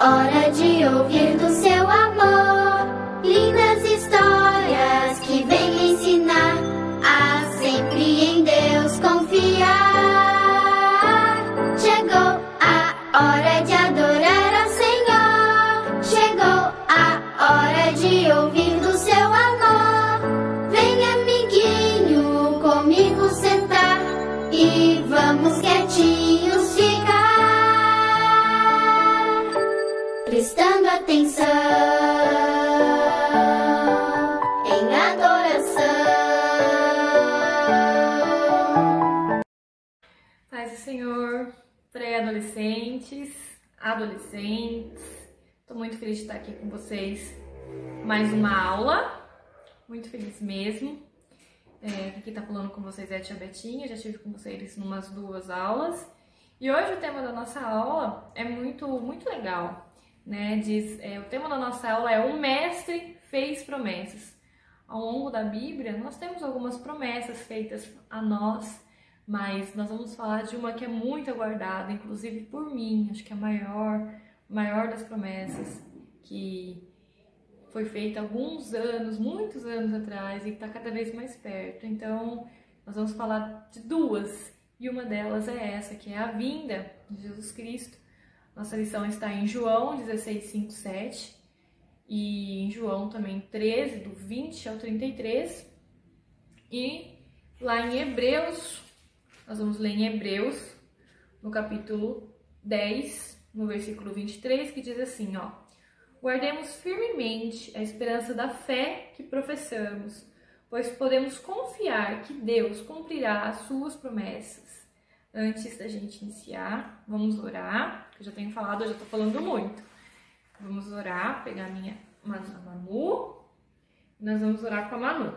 hora de ouvir do seu amor. Lindas histórias que vêm ensinar a sempre em Deus confiar. Chegou a hora de adorar ao Senhor. Chegou a hora de ouvir do seu amor. Vem, amiguinho, comigo sentar e vamos quietinhos ficar, prestando atenção em adoração. Paz do Senhor, pré-adolescentes, adolescentes, estou muito feliz de estar aqui com vocês. Mais uma aula, muito feliz mesmo. Aqui tá falando com vocês é a tia Betinha, já estive com vocês em umas 2 aulas. E hoje o tema da nossa aula é muito legal, né? O tema da nossa aula é o mestre fez promessas. Ao longo da Bíblia, nós temos algumas promessas feitas a nós, mas nós vamos falar de uma que é muito aguardada, inclusive por mim, acho que é a maior das promessas, que foi feita há alguns anos, muitos anos atrás, e está cada vez mais perto. Então, nós vamos falar de 2, e uma delas é essa, que é a vinda de Jesus Cristo. Nossa lição está em João 16, 5, 7, e em João também 13, do 20 ao 33, e lá em Hebreus, nós vamos ler em Hebreus, no capítulo 10, no versículo 23, que diz assim, ó: guardemos firmemente a esperança da fé que professamos, pois podemos confiar que Deus cumprirá as suas promessas. Antes da gente iniciar, vamos orar, que eu já tenho falado, eu já estou falando muito. Vamos orar, pegar a minha Manu, e nós vamos orar com a Manu.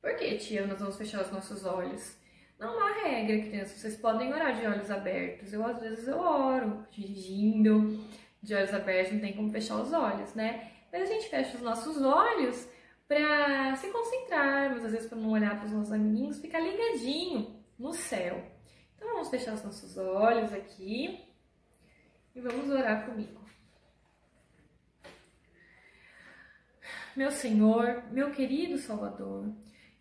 Por que, tia, nós vamos fechar os nossos olhos? Não há regra, crianças, vocês podem orar de olhos abertos. Às vezes eu oro, dirigindo, de olhos abertos, não tem como fechar os olhos, né? Mas a gente fecha os nossos olhos para se concentrarmos, às vezes para não olhar para os nossos amiguinhos, ficar ligadinho no céu. Então vamos fechar os nossos olhos aqui e vamos orar comigo. Meu Senhor, meu querido Salvador,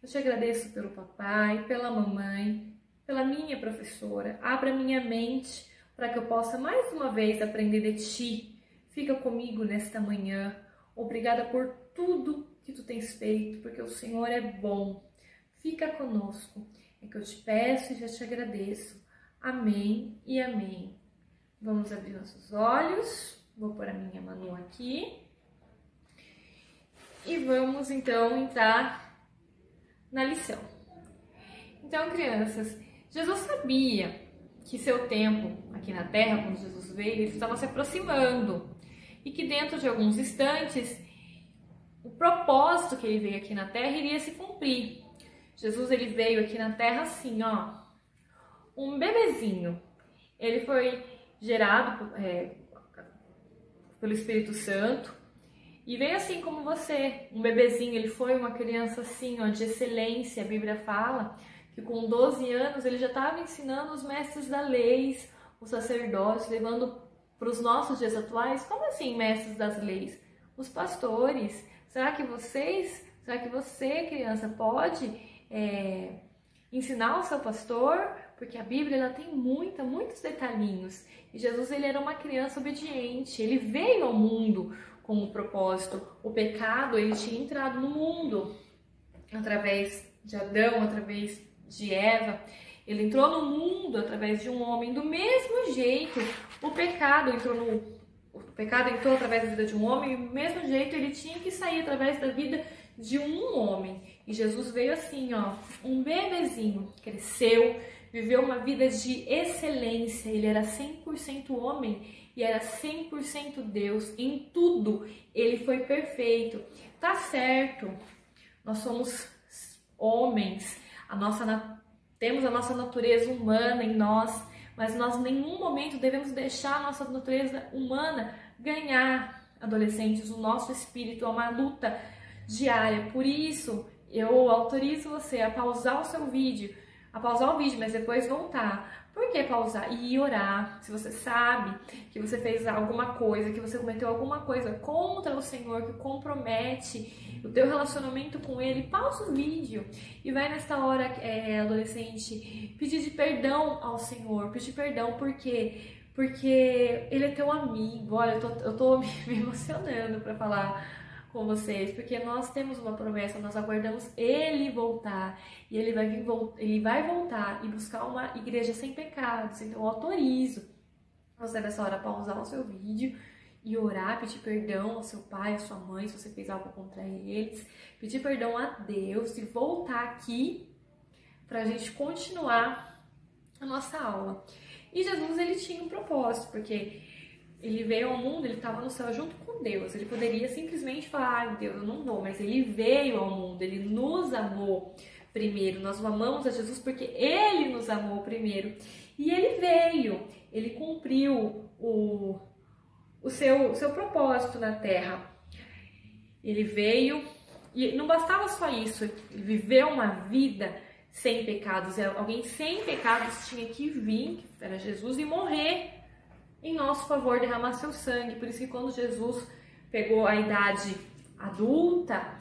eu te agradeço pelo papai, pela mamãe, pela minha professora. Abra minha mente para que eu possa mais uma vez aprender de Ti. Fica comigo nesta manhã. Obrigada por tudo que Tu tens feito, porque o Senhor é bom. Fica conosco. É que eu te peço e já te agradeço. Amém e amém. Vamos abrir nossos olhos. Vou pôr a minha Manu aqui. E vamos então entrar na lição. Então, crianças, Jesus sabia que seu tempo aqui na Terra, quando Jesus veio, ele estava se aproximando e que dentro de alguns instantes o propósito que ele veio aqui na Terra iria se cumprir. Jesus, ele veio aqui na Terra assim, ó, um bebezinho. Ele foi gerado pelo Espírito Santo e veio assim como você, um bebezinho. Ele foi uma criança assim, ó, de excelência. A Bíblia fala que com 12 anos ele já estava ensinando os mestres da lei, os sacerdotes, levando para os nossos dias atuais. Como assim, mestres das leis? Os pastores. Será que você, criança, pode ensinar o seu pastor? Porque a Bíblia ela tem muitos detalhinhos. E Jesus, ele era uma criança obediente. Ele veio ao mundo com um propósito. O pecado, ele tinha entrado no mundo através de Adão, através de Eva. Ele entrou no mundo através de um homem. Do mesmo jeito, o pecado entrou através da vida de um homem, e do mesmo jeito ele tinha que sair através da vida de um homem. E Jesus veio assim, ó, um bebezinho, cresceu, viveu uma vida de excelência. Ele era 100% homem e era 100% Deus. Em tudo ele foi perfeito. Tá certo, nós somos homens, temos a nossa natureza humana em nós, mas nós em nenhum momento devemos deixar a nossa natureza humana ganhar, adolescentes, o nosso espírito. É uma luta diária. Por isso, eu autorizo você a pausar o vídeo, mas depois voltar Por que pausar? E orar. Se você sabe que você fez alguma coisa, que você cometeu alguma coisa contra o Senhor, que compromete o teu relacionamento com Ele, pausa o vídeo e vai nesta hora, adolescente, pedir de perdão ao Senhor. Pedir perdão porque Ele é teu amigo. Olha, eu tô me emocionando para falar com vocês, porque nós temos uma promessa, nós aguardamos Ele voltar, e Ele vai voltar e buscar uma igreja sem pecados. Então eu autorizo você nessa hora pausar o seu vídeo e orar, pedir perdão ao seu pai, à sua mãe, se você fez algo contra eles, pedir perdão a Deus e voltar aqui pra gente continuar a nossa aula. E Jesus, ele tinha um propósito, porque ele veio ao mundo, ele estava no céu junto com Deus. Ele poderia simplesmente falar, ai Deus, eu não vou, mas ele veio ao mundo, ele nos amou primeiro. Nós amamos a Jesus porque ele nos amou primeiro. E ele veio, ele cumpriu o seu propósito na terra. Ele veio, e não bastava só isso, ele viveu uma vida sem pecados. Alguém sem pecados tinha que vir, que era Jesus, e morrer em nosso favor, derramar seu sangue. Por isso que quando Jesus pegou a idade adulta,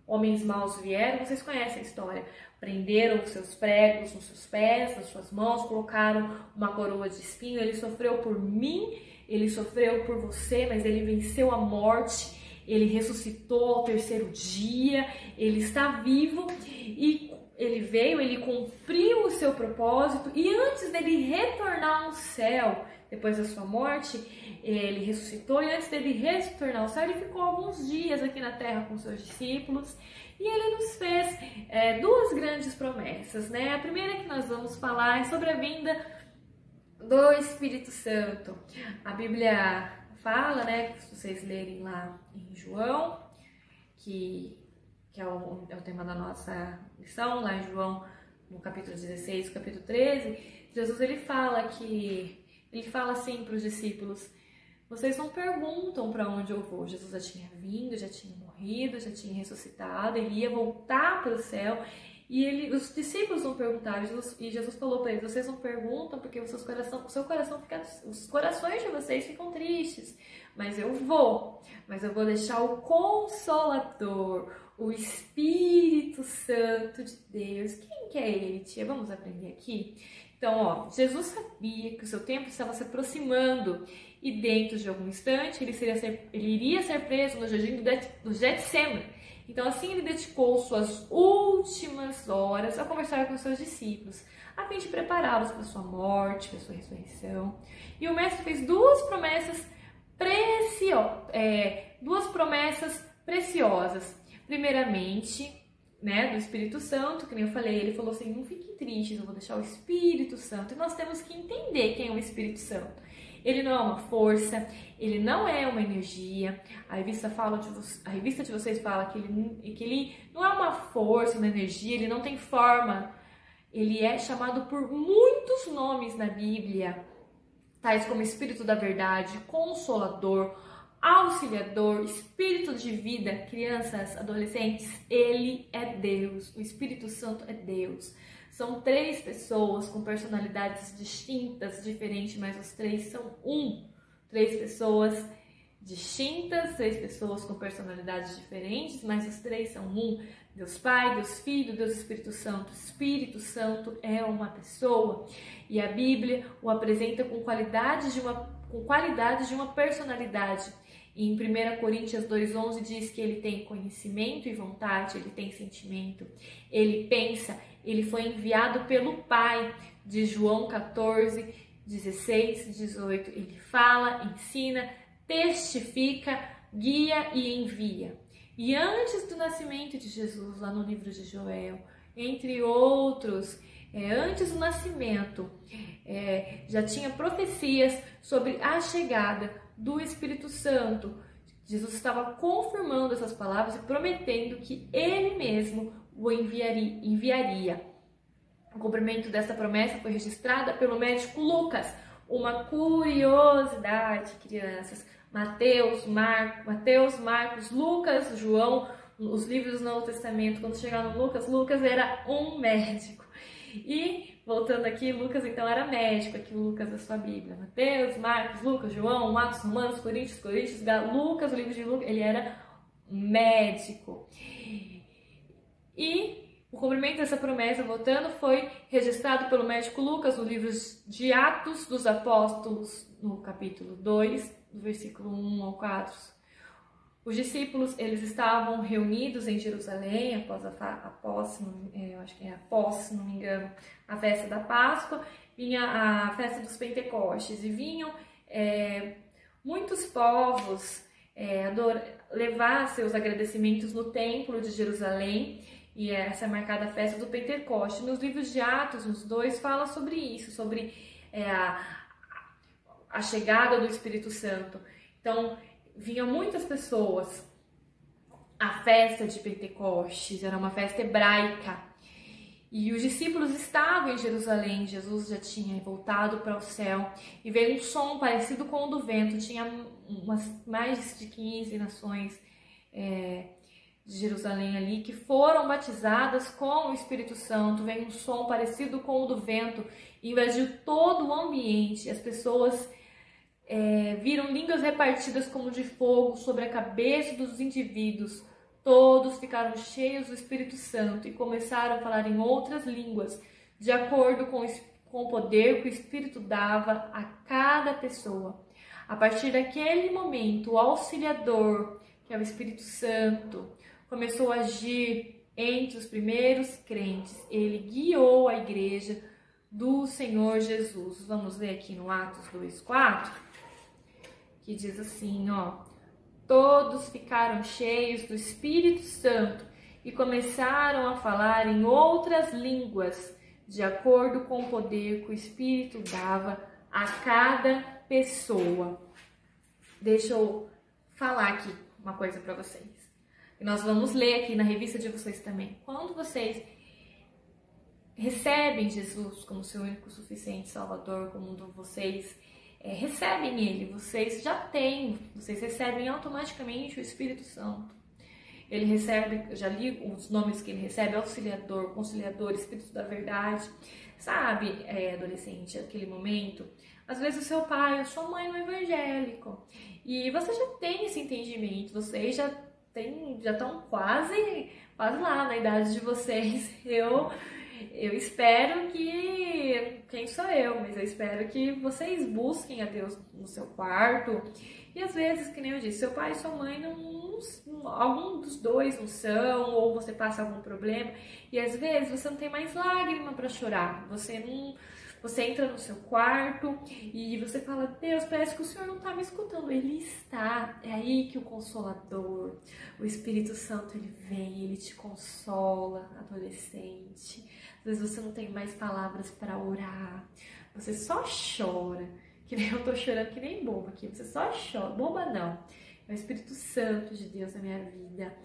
homens maus vieram, vocês conhecem a história, prenderam os seus pregos nos seus pés, nas suas mãos, colocaram uma coroa de espinho. Ele sofreu por mim, ele sofreu por você, mas ele venceu a morte, ele ressuscitou ao terceiro dia, ele está vivo e ele veio, ele cumpriu o seu propósito, e antes dele retornar ao céu, depois da sua morte, ele ressuscitou, e antes dele retornar ao céu, ele ficou alguns dias aqui na terra com seus discípulos, e ele nos fez duas grandes promessas, né? A primeira que nós vamos falar é sobre a vinda do Espírito Santo. A Bíblia fala, né, se vocês lerem lá em João, que é o tema da nossa lição, lá em João, no capítulo 16, capítulo 13, Jesus ele fala assim para os discípulos: vocês não perguntam para onde eu vou. Jesus já tinha vindo, já tinha morrido, já tinha ressuscitado, ele ia voltar para o céu, e os discípulos não perguntavam, e Jesus falou para eles: vocês não perguntam porque os corações de vocês ficam tristes, mas eu vou deixar o Consolador, o Espírito Santo de Deus. Quem que é ele, tia? Vamos aprender aqui? Então, Jesus sabia que o seu tempo estava se aproximando, e dentro de algum instante ele iria ser preso no jardim do Getsemane. Então, assim, ele dedicou suas últimas horas a conversar com os seus discípulos, a fim de prepará-los para a sua morte, para a sua ressurreição. E o mestre fez duas promessas preciosas. Primeiramente, né, do Espírito Santo, que nem eu falei, ele falou assim: não fiquem tristes, eu vou deixar o Espírito Santo. E nós temos que entender quem é o Espírito Santo. Ele não é uma força, ele não é uma energia. A revista de vocês fala que ele não é uma força, uma energia, ele não tem forma. Ele é chamado por muitos nomes na Bíblia, tais como Espírito da Verdade, Consolador, Auxiliador, Espírito de vida. Crianças, adolescentes, ele é Deus, o Espírito Santo é Deus. São três pessoas com personalidades distintas, diferentes, mas os três são um. Três pessoas distintas, três pessoas com personalidades diferentes, mas os três são um. Deus Pai, Deus Filho, Deus Espírito Santo. Espírito Santo é uma pessoa, e a Bíblia o apresenta com qualidades de uma personalidade. Em 1 Coríntios 2,11 diz que ele tem conhecimento e vontade, ele tem sentimento, ele pensa, ele foi enviado pelo Pai. De João 14, 16, 18, ele fala, ensina, testifica, guia e envia. E antes do nascimento de Jesus, lá no livro de Joel, entre outros, antes do nascimento, já tinha profecias sobre a chegada do Espírito Santo. Jesus estava confirmando essas palavras e prometendo que ele mesmo o enviaria. O cumprimento dessa promessa foi registrada pelo médico Lucas. Uma curiosidade, crianças: Mateus, Marcos, Lucas, João, os livros do Novo Testamento, quando chegaram no Lucas era um médico. E, voltando aqui, Lucas então era médico, aqui o Lucas da sua Bíblia. Mateus, Marcos, Lucas, João, Atos, Romanos, Coríntios, Lucas, o livro de Lucas, ele era médico. E o cumprimento dessa promessa, voltando, foi registrado pelo médico Lucas no livro de Atos dos Apóstolos, no capítulo 2, do versículo 1 ao 4. Os discípulos, eles estavam reunidos em Jerusalém após a posse, se não me engano, a festa da Páscoa, vinha a festa dos Pentecostes, e vinham muitos povos levar seus agradecimentos no templo de Jerusalém, e essa é marcada a festa do Pentecoste. Nos livros de Atos, nos 2, fala sobre isso, sobre a chegada do Espírito Santo. Então, vinham muitas pessoas. A festa de Pentecostes era uma festa hebraica. E os discípulos estavam em Jerusalém. Jesus já tinha voltado para o céu. E veio um som parecido com o do vento. Tinha mais de 15 nações de Jerusalém ali que foram batizadas com o Espírito Santo. Veio um som parecido com o do vento. Invadiu todo o ambiente. As pessoas viram línguas repartidas como de fogo sobre a cabeça dos indivíduos. Todos ficaram cheios do Espírito Santo e começaram a falar em outras línguas, de acordo com o poder que o Espírito dava a cada pessoa. A partir daquele momento, o Auxiliador, que é o Espírito Santo, começou a agir entre os primeiros crentes. Ele guiou a igreja do Senhor Jesus. Vamos ler aqui no Atos 2:4. Que diz assim, todos ficaram cheios do Espírito Santo e começaram a falar em outras línguas, de acordo com o poder que o Espírito dava a cada pessoa. Deixa eu falar aqui uma coisa para vocês. E nós vamos ler aqui na revista de vocês também. Quando vocês recebem Jesus como seu único suficiente Salvador, como vocês recebem ele, vocês recebem automaticamente o Espírito Santo. Ele recebe, já li os nomes que ele recebe: Auxiliador, Conciliador, Espírito da Verdade. Sabe, adolescente, aquele momento, às vezes o seu pai ou sua mãe não é evangélico, e você já tem esse entendimento, vocês já estão quase lá na idade de vocês. Eu espero que... Quem sou eu? Mas eu espero que vocês busquem a Deus no seu quarto. E às vezes, que nem eu disse, seu pai e sua mãe algum dos dois não são, ou você passa algum problema, e às vezes você não tem mais lágrima para chorar. Você entra no seu quarto e você fala: Deus, parece que o Senhor não está me escutando. Ele está. É aí que o Consolador, o Espírito Santo, ele vem, ele te consola, adolescente. Às vezes você não tem mais palavras para orar, você só chora. Que nem eu tô chorando que nem boba aqui, você só chora. Boba não. É o Espírito Santo de Deus na minha vida.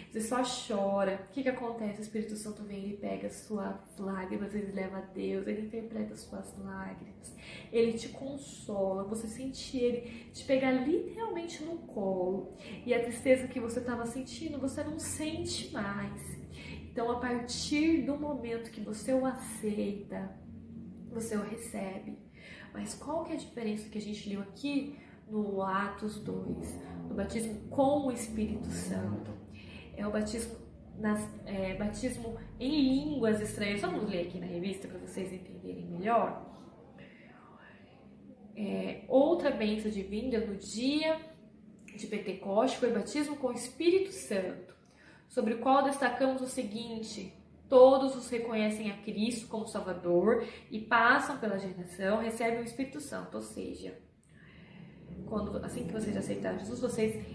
Você só chora. O que acontece? O Espírito Santo vem, ele pega as suas lágrimas, ele leva a Deus, ele interpreta as suas lágrimas, ele te consola. Você sente ele te pegar literalmente no colo, e a tristeza que você estava sentindo, você não sente mais. Então, a partir do momento que você o aceita, você o recebe. Mas qual que é a diferença que a gente leu aqui no Atos 2, do batismo com o Espírito Santo? É o batismo, batismo em línguas estranhas. Vamos ler aqui na revista para vocês entenderem melhor. Outra bênção de vinda no dia de Pentecostes foi o batismo com o Espírito Santo, sobre o qual destacamos o seguinte: todos os reconhecem a Cristo como Salvador e passam pela geração, recebem o Espírito Santo. Ou seja, assim que vocês aceitaram Jesus, vocês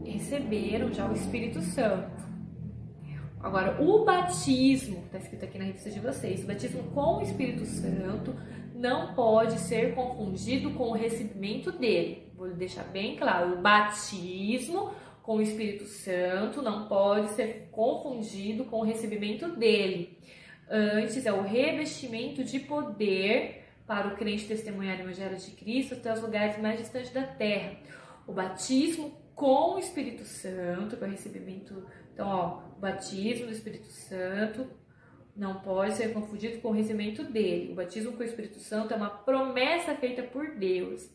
receberam já o Espírito Santo. Agora, o batismo, está escrito aqui na revista de vocês, o batismo com o Espírito Santo não pode ser confundido com o recebimento dele. Vou deixar bem claro: o batismo com o Espírito Santo não pode ser confundido com o recebimento dele. Antes, é o revestimento de poder para o crente testemunhar o Evangelho de Cristo até os lugares mais distantes da terra. O batismo com o Espírito Santo, que é o recebimento. Então, o batismo do Espírito Santo, não pode ser confundido com o recebimento dele. O batismo com o Espírito Santo é uma promessa feita por Deus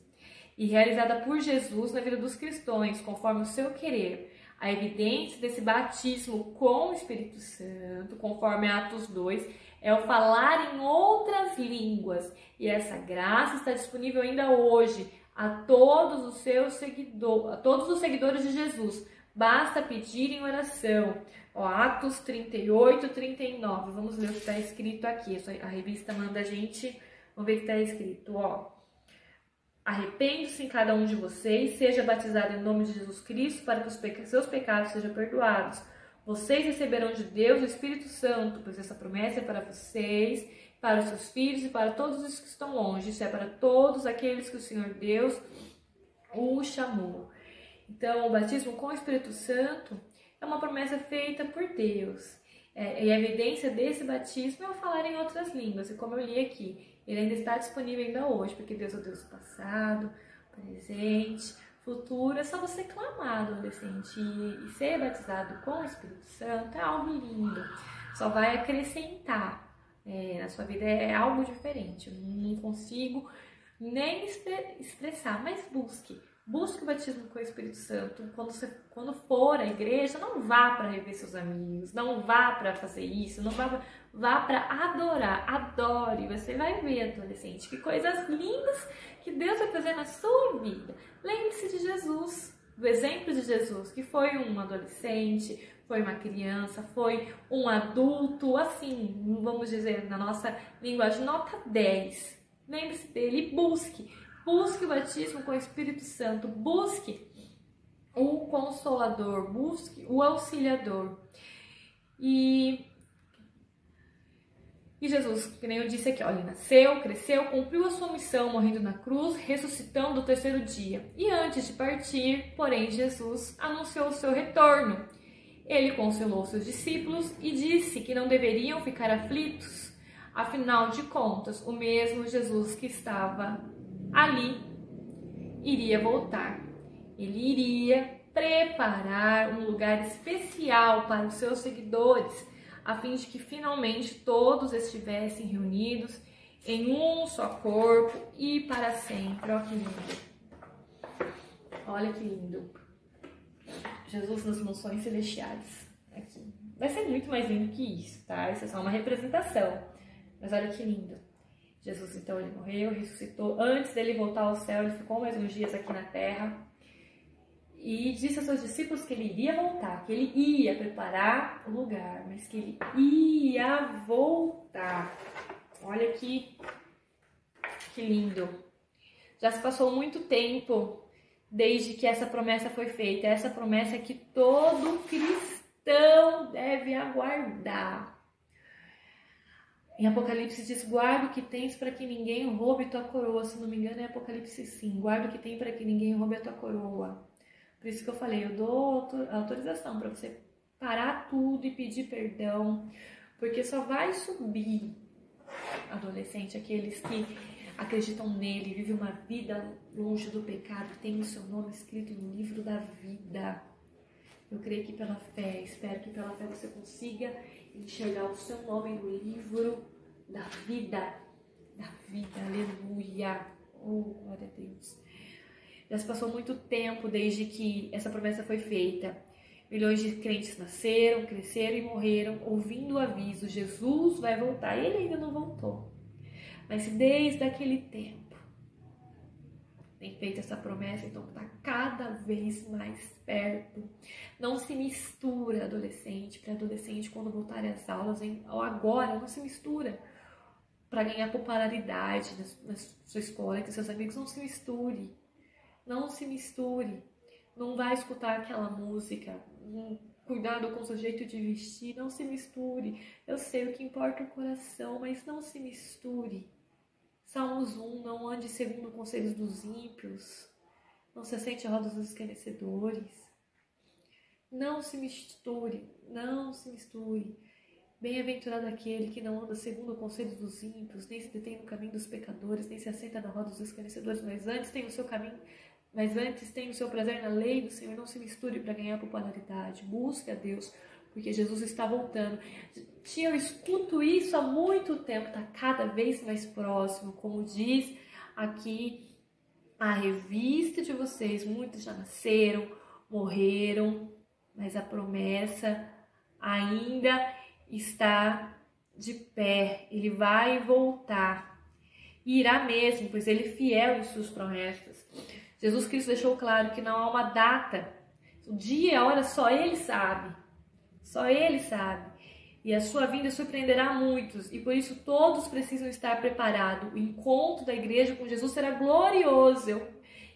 e realizada por Jesus na vida dos cristãos, conforme o seu querer. A evidência desse batismo com o Espírito Santo, conforme Atos 2, é o falar em outras línguas. E essa graça está disponível ainda hoje a todos os seguidores de Jesus. Basta pedir em oração. Atos 38, 39. Vamos ler o que está escrito aqui. A revista manda a gente. Vamos ver o que está escrito. Arrepende-se em cada um de vocês, seja batizado em nome de Jesus Cristo para que os seus pecados sejam perdoados. Vocês receberão de Deus o Espírito Santo, pois essa promessa é para vocês, para os seus filhos e para todos os que estão longe. Isso é para todos aqueles que o Senhor Deus o chamou. Então, o batismo com o Espírito Santo é uma promessa feita por Deus. E a evidência desse batismo é o falar em outras línguas. E como eu li aqui, ele ainda está disponível ainda hoje, porque Deus é o Deus do passado, presente, futuro. É só você clamar, adolescente, e ser batizado com o Espírito Santo é algo lindo. Só vai acrescentar na sua vida, é algo diferente. Eu não consigo nem expressar, mas busque o batismo com o Espírito Santo. Quando for à igreja, não vá para rever seus amigos, não vá para fazer isso, vá para adorar. Adore, você vai ver, adolescente, que coisas lindas que Deus vai fazer na sua vida. Lembre-se de Jesus, do exemplo de Jesus, que foi um adolescente, foi uma criança, foi um adulto, assim, vamos dizer, na nossa linguagem, nota 10. Lembre-se dele e busque o batismo com o Espírito Santo, busque o Consolador, busque o Auxiliador. E Jesus, que nem eu disse aqui, ele nasceu, cresceu, cumpriu a sua missão, morrendo na cruz, ressuscitando no terceiro dia. E antes de partir, porém, Jesus anunciou o seu retorno. Ele consolou seus discípulos e disse que não deveriam ficar aflitos. Afinal de contas, o mesmo Jesus que estava ali iria voltar. Ele iria preparar um lugar especial para os seus seguidores, a fim de que finalmente todos estivessem reunidos em um só corpo e para sempre. Olha que lindo. Olha que lindo. Jesus nas mansões celestiais. Aqui. Vai ser muito mais lindo que isso, tá? Isso é só uma representação. Mas olha que lindo. Jesus, então, ele morreu, ressuscitou. Antes dele voltar ao céu, ele ficou mais uns dias aqui na terra. E disse aos seus discípulos que ele iria voltar, que ele ia preparar o lugar, mas que ele ia voltar. Olha que lindo. Já se passou muito tempo desde que essa promessa foi feita. Essa promessa é que todo cristão deve aguardar. Em Apocalipse diz, guarda o que tens para que ninguém roube tua coroa. Se não me engano é Apocalipse 5. Guarda o que tem para que ninguém roube a tua coroa. Por isso que eu falei, eu dou autorização para você parar tudo e pedir perdão. Porque só vai subir, adolescente, aqueles que acreditam nele, vivem uma vida longe do pecado, tem o seu nome escrito no livro da vida. Eu creio que pela fé, espero que pela fé você consiga enxergar o seu nome no livro da vida, aleluia, oh, glória a Deus. Já se passou muito tempo desde que essa promessa foi feita. Milhões de crentes nasceram, cresceram e morreram ouvindo o aviso, Jesus vai voltar. E ele ainda não voltou. Mas desde aquele tempo tem feito essa promessa, então está cada vez mais perto. Não se mistura, adolescente, pré-adolescente, quando voltarem às aulas, ou agora, não se mistura para ganhar popularidade na sua escola, com seus amigos, não se misture. Não se misture. Não vai escutar aquela música. Cuidado com o seu jeito de vestir. Não se misture. Eu sei o que importa é o coração, mas não se misture. Salmos 1, não ande segundo conselhos dos ímpios. Não se assente à roda dos escarnecedores. Não se misture. Não se misture. Bem-aventurado aquele que não anda segundo o conselho dos ímpios, nem se detém no caminho dos pecadores, nem se assenta na roda dos escarnecedores, mas antes tem o seu prazer na lei do Senhor. Não se misture para ganhar popularidade. Busque a Deus porque Jesus está voltando. Tia, eu escuto isso há muito tempo, está cada vez mais próximo, como diz aqui a revista de vocês, muitos já nasceram, morreram, mas a promessa ainda está de pé, ele vai voltar, e irá mesmo, pois ele é fiel em suas promessas. Jesus Cristo deixou claro que não há uma data, o dia e a hora só ele sabe, e a sua vinda surpreenderá muitos, e por isso todos precisam estar preparados. O encontro da igreja com Jesus será glorioso.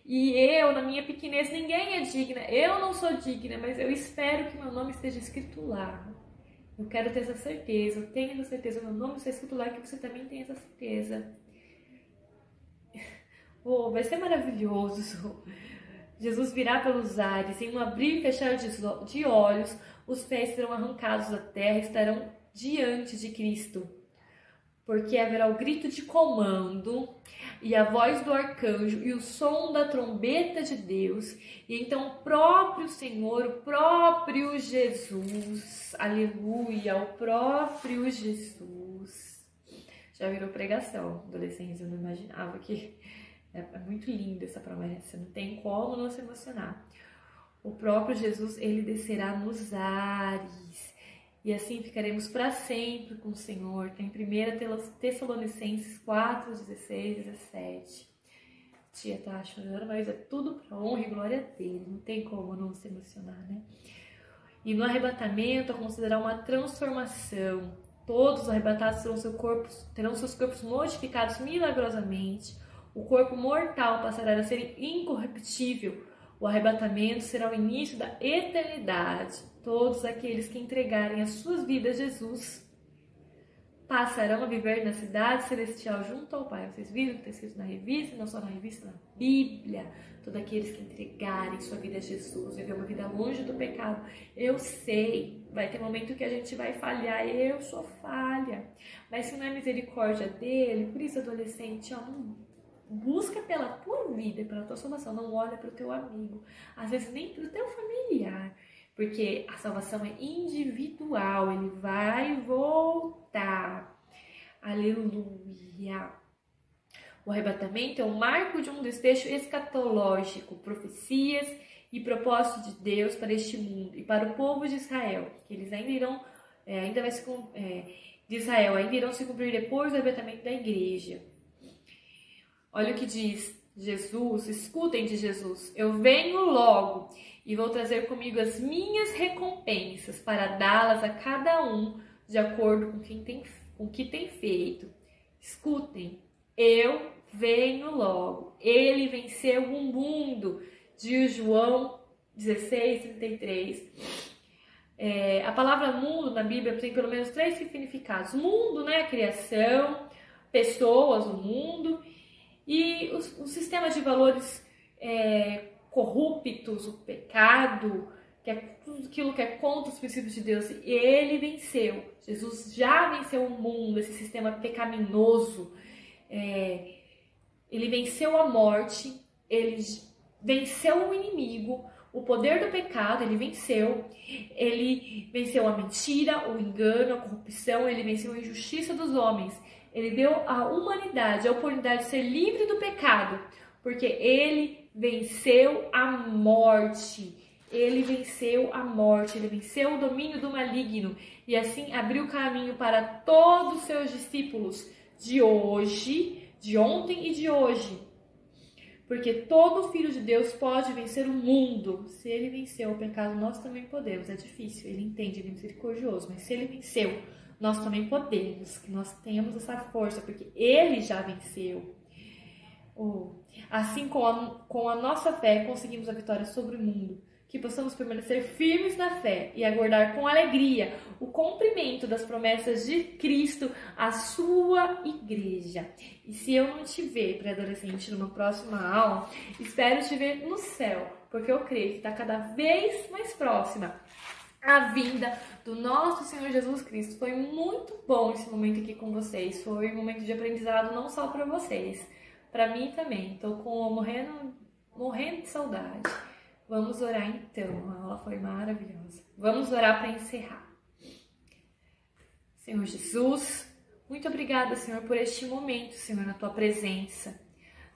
E eu, na minha pequenez, ninguém é digna, eu não sou digna, mas eu espero que meu nome esteja escrito lá. Eu quero ter essa certeza, eu tenho essa certeza, meu nome está escrito lá, que você também tem essa certeza. Oh, vai ser maravilhoso. Jesus virá pelos ares, em um abrir e fechar de olhos, os pés serão arrancados da terra e estarão diante de Cristo. Porque haverá o grito de comando e a voz do arcanjo e o som da trombeta de Deus. E então o próprio Senhor, o próprio Jesus, aleluia, o próprio Jesus. Já virou pregação, adolescentes, eu não imaginava que... É muito linda essa promessa, não tem como não se emocionar. O próprio Jesus, ele descerá nos ares, e assim ficaremos para sempre com o Senhor. Tem 1 Tessalonicenses 4, 16, 17. Tia tá chorando, mas é tudo para honra e glória dele, não tem como não se emocionar, né? E no arrebatamento considerará uma transformação. Todos os arrebatados terão seus corpos modificados milagrosamente. O corpo mortal passará a ser incorruptível. O arrebatamento será o início da eternidade. Todos aqueles que entregarem as suas vidas a Jesus passarão a viver na cidade celestial junto ao Pai. Vocês viram que está escrito na revista, não só na revista, na Bíblia. Todos aqueles que entregarem sua vida a Jesus, viver uma vida longe do pecado. Eu sei, vai ter momento que a gente vai falhar, eu sou falha. Mas se não é misericórdia dele, por isso, adolescente, busca pela tua vida, pela tua salvação, não olha para o teu amigo, às vezes nem para o teu familiar, porque a salvação é individual, ele vai voltar, aleluia. O arrebatamento é o marco de um desfecho escatológico, profecias e propósito de Deus para este mundo e para o povo de Israel, que eles ainda irão, de Israel, ainda irão se cumprir depois do arrebatamento da igreja. Olha o que diz Jesus, escutem de Jesus: eu venho logo e vou trazer comigo as minhas recompensas para dá-las a cada um de acordo com o que tem feito. Escutem, eu venho logo, ele venceu o mundo, diz João 16:33. A palavra mundo na Bíblia tem pelo menos 3 significados. Mundo, né, a criação, pessoas, o mundo. E o sistema de valores corruptos, o pecado, que é tudo aquilo que é contra os princípios de Deus, ele venceu. Jesus já venceu o mundo, esse sistema pecaminoso. Ele venceu a morte, ele venceu o inimigo, o poder do pecado, ele venceu a mentira, o engano, a corrupção, ele venceu a injustiça dos homens. Ele deu à humanidade a oportunidade de ser livre do pecado, porque ele venceu a morte. Ele venceu a morte, ele venceu o domínio do maligno e assim abriu caminho para todos os seus discípulos de hoje, de ontem e de hoje. Porque todo filho de Deus pode vencer o mundo. Se ele venceu o pecado, nós também podemos. É difícil, ele entende, ele é misericordioso, mas se ele venceu, nós também podemos, que nós tenhamos essa força, porque ele já venceu. Assim, com a nossa fé, conseguimos a vitória sobre o mundo. Que possamos permanecer firmes na fé e aguardar com alegria o cumprimento das promessas de Cristo à sua igreja. E se eu não te ver, pré-adolescente, numa próxima aula, espero te ver no céu, porque eu creio que está cada vez mais próxima a vinda do nosso Senhor Jesus Cristo. Foi muito bom esse momento aqui com vocês. Foi um momento de aprendizado não só para vocês, para mim também. Estou morrendo de saudade. Vamos orar então. A aula foi maravilhosa. Vamos orar para encerrar. Senhor Jesus, muito obrigada, Senhor, por este momento, Senhor, na Tua presença.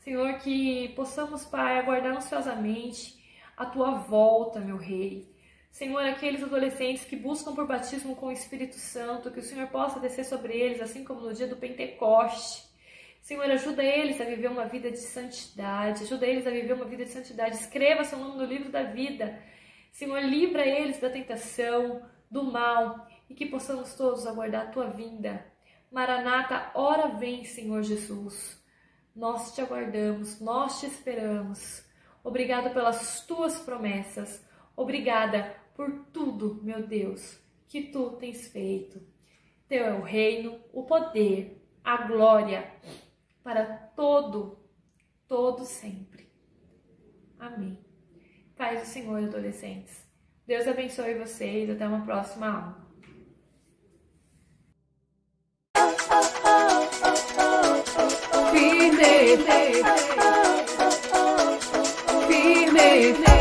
Senhor, que possamos, Pai, aguardar ansiosamente a Tua volta, meu Rei. Senhor, aqueles adolescentes que buscam por batismo com o Espírito Santo, que o Senhor possa descer sobre eles, assim como no dia do Pentecoste. Senhor, ajuda eles a viver uma vida de santidade, ajuda eles a viver uma vida de santidade. Escreva seu nome no livro da vida. Senhor, livra eles da tentação, do mal, e que possamos todos aguardar a Tua vinda. Maranata, ora vem, Senhor Jesus. Nós te aguardamos, nós te esperamos. Obrigado pelas Tuas promessas. Obrigada por tudo, meu Deus, que Tu tens feito. Teu é o reino, o poder, a glória, para todo sempre. Amém. Paz do Senhor, adolescentes. Deus abençoe vocês. Até uma próxima aula. Firme, firme.